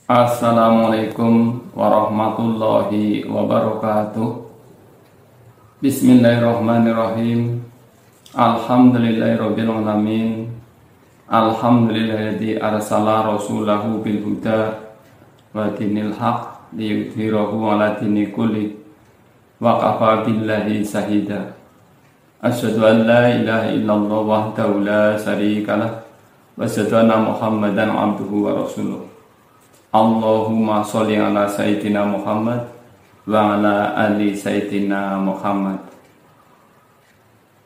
Assalamualaikum warahmatullahi wabarakatuh. Bismillahirrahmanirrahim. Alhamdulillahirabbil alamin. Alhamdulillahilladzi arsala rasulahu bil huda wa dinil haq liyudhhirahu 'ala dini kulli wa kafa billahi shahida. Asyhadu an la ilaha illallah wahdahu la syarikalah wa asyhadu anna Muhammadan 'abduhu wa rasuluh. Allahumma sholli ala sayyidina Muhammad wa ala ali sayyidina Muhammad.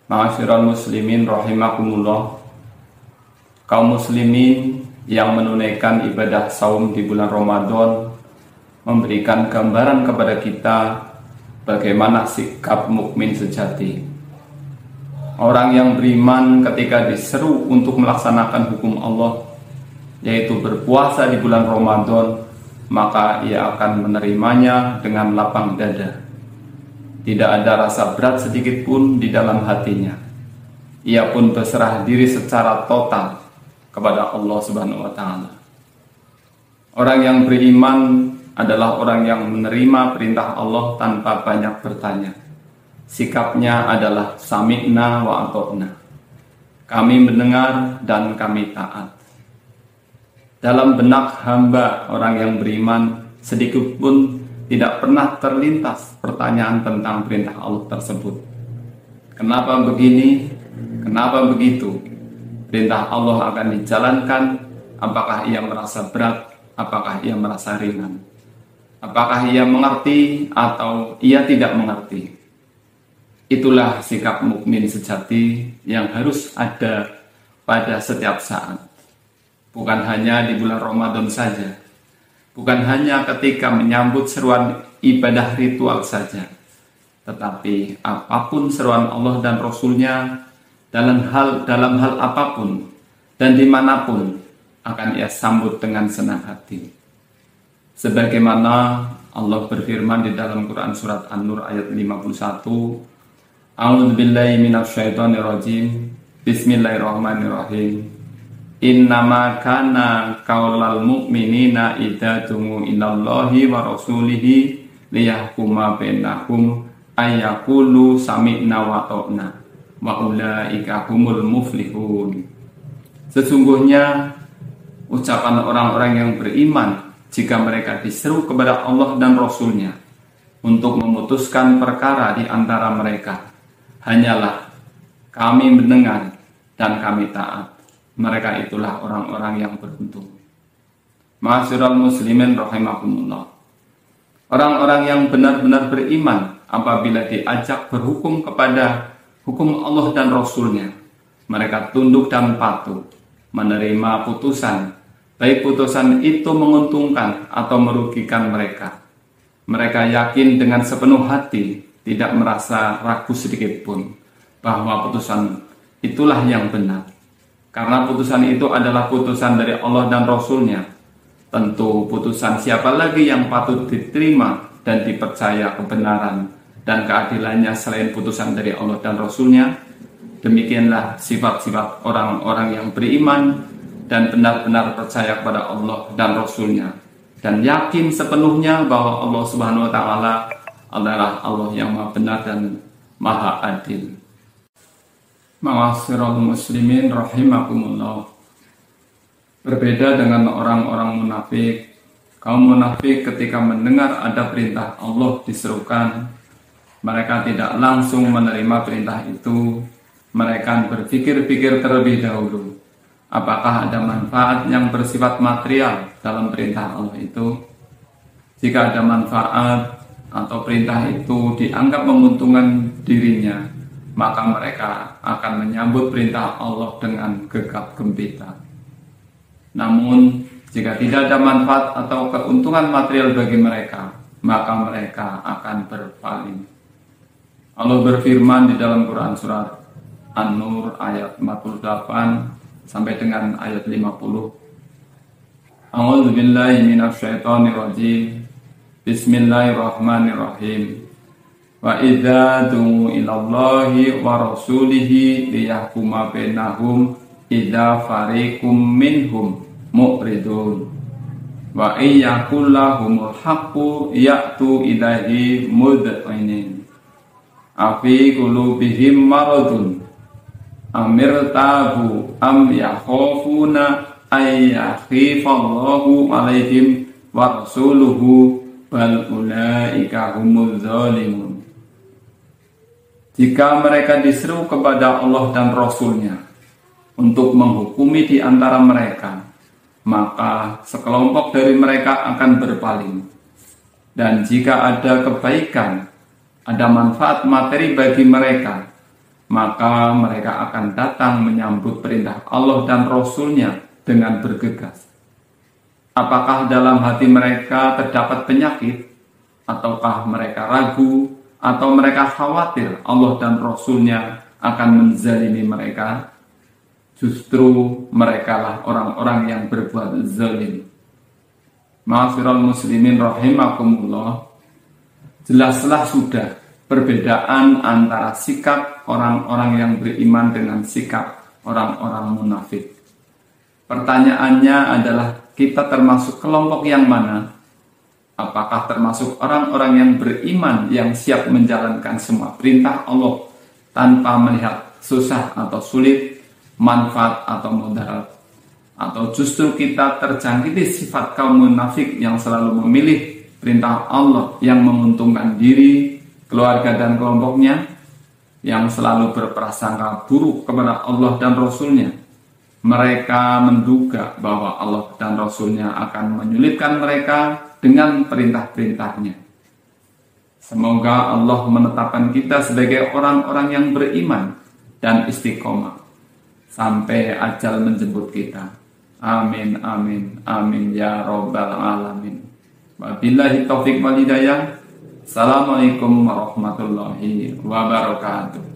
Ma'asyiral muslimin rahimakumullah. Kaum muslimin yang menunaikan ibadah saum di bulan Ramadan memberikan gambaran kepada kita bagaimana sikap mukmin sejati. Orang yang beriman ketika diseru untuk melaksanakan hukum Allah, yaitu berpuasa di bulan Ramadan, maka ia akan menerimanya dengan lapang dada. Tidak ada rasa berat sedikit pun di dalam hatinya. Ia pun berserah diri secara total kepada Allah Subhanahu wa Ta'ala. Orang yang beriman adalah orang yang menerima perintah Allah tanpa banyak bertanya. Sikapnya adalah sami'na wa ata'na. Kami mendengar dan kami taat. Dalam benak hamba orang yang beriman sedikit pun tidak pernah terlintas pertanyaan tentang perintah Allah tersebut. Kenapa begini? Kenapa begitu? Perintah Allah akan dijalankan. Apakah ia merasa berat? Apakah ia merasa ringan? Apakah ia mengerti atau ia tidak mengerti? Itulah sikap mukmin sejati yang harus ada pada setiap saat. Bukan hanya di bulan Ramadan saja, bukan hanya ketika menyambut seruan ibadah ritual saja, tetapi apapun seruan Allah dan Rasul-Nya dalam hal apapun dan dimanapun akan ia sambut dengan senang hati. Sebagaimana Allah berfirman di dalam Quran surat An-Nur ayat 51, A'udzubillahi minasyaitonirrajim, Bismillahirrahmanirrahim. Innama kana qaulal mu'minina idza du'u ilallahi wa rasulihi liyahkuma bainahum ayyaqulu sami'na wa ata'na wa ulaika humul muflihun. Sesungguhnya ucapan orang-orang yang beriman jika mereka diseru kepada Allah dan Rasul-Nya untuk memutuskan perkara di antara mereka, hanyalah kami mendengar dan kami taat. Mereka itulah orang-orang yang beruntung. Ma'asyiral muslimin rahimakumullah. Orang-orang yang benar-benar beriman apabila diajak berhukum kepada hukum Allah dan Rasul-Nya, mereka tunduk dan patuh, menerima putusan, baik putusan itu menguntungkan atau merugikan mereka. Mereka yakin dengan sepenuh hati, tidak merasa ragu sedikit pun, bahwa putusan itulah yang benar. Karena putusan itu adalah putusan dari Allah dan Rasul-Nya. Tentu putusan siapa lagi yang patut diterima dan dipercaya kebenaran dan keadilannya selain putusan dari Allah dan Rasul-Nya. Demikianlah sifat-sifat orang-orang yang beriman dan benar-benar percaya kepada Allah dan Rasul-Nya, dan yakin sepenuhnya bahwa Allah Subhanahu wa Ta'ala adalah Allah yang maha benar dan maha adil. Ma'asyiral muslimin rahimakumullah. Berbeda dengan orang-orang munafik, kaum munafik ketika mendengar ada perintah Allah diserukan, mereka tidak langsung menerima perintah itu. Mereka berpikir-pikir terlebih dahulu, apakah ada manfaat yang bersifat material dalam perintah Allah itu. Jika ada manfaat atau perintah itu dianggap menguntungkan dirinya, maka mereka akan menyambut perintah Allah dengan gegap gempita. Namun, jika tidak ada manfaat atau keuntungan material bagi mereka, maka mereka akan berpaling. Allah berfirman di dalam Quran surat An-Nur ayat 48 sampai dengan ayat 50. A'udzubillahi minasyaitonirrajim. Bismillahirrahmanirrahim. Wa idza du'u ilallahi wa rasulihi liyahkuma bainahum idza fariqum minhum mu'ridun. wa iyyakullahumul haqqu ya'tu ilaihi mud'inin afi qulubihim maradun amir tabu am yakhafuna ay yakhifallahu alaihim wa rasuluhu bal ulaika humuz zalimun. Jika mereka diseru kepada Allah dan Rasul-Nya untuk menghukumi di antara mereka, maka sekelompok dari mereka akan berpaling. Dan jika ada kebaikan, ada manfaat materi bagi mereka, maka mereka akan datang menyambut perintah Allah dan Rasul-Nya dengan bergegas. Apakah dalam hati mereka terdapat penyakit, ataukah mereka ragu, atau mereka khawatir Allah dan Rasul-Nya akan menzalimi mereka? Justru merekalah orang-orang yang berbuat zalim. Ma'asyiral muslimin rahimakumullah, jelaslah sudah perbedaan antara sikap orang-orang yang beriman dengan sikap orang-orang munafik. Pertanyaannya adalah, kita termasuk kelompok yang mana? Apakah termasuk orang-orang yang beriman yang siap menjalankan semua perintah Allah tanpa melihat susah atau sulit, manfaat atau mudarat? Atau justru kita terjangkiti sifat kaum munafik yang selalu memilih perintah Allah yang menguntungkan diri, keluarga dan kelompoknya, yang selalu berprasangka buruk kepada Allah dan Rasul-Nya? Mereka menduga bahwa Allah dan Rasul-Nya akan menyulitkan mereka dengan perintah-perintahnya. Semoga Allah menetapkan kita sebagai orang-orang yang beriman dan istiqomah sampai ajal menjemput kita. Amin, amin, amin ya robbal alamin. Wabillahi taufiq wal hidayah. Assalamualaikum warahmatullahi wabarakatuh.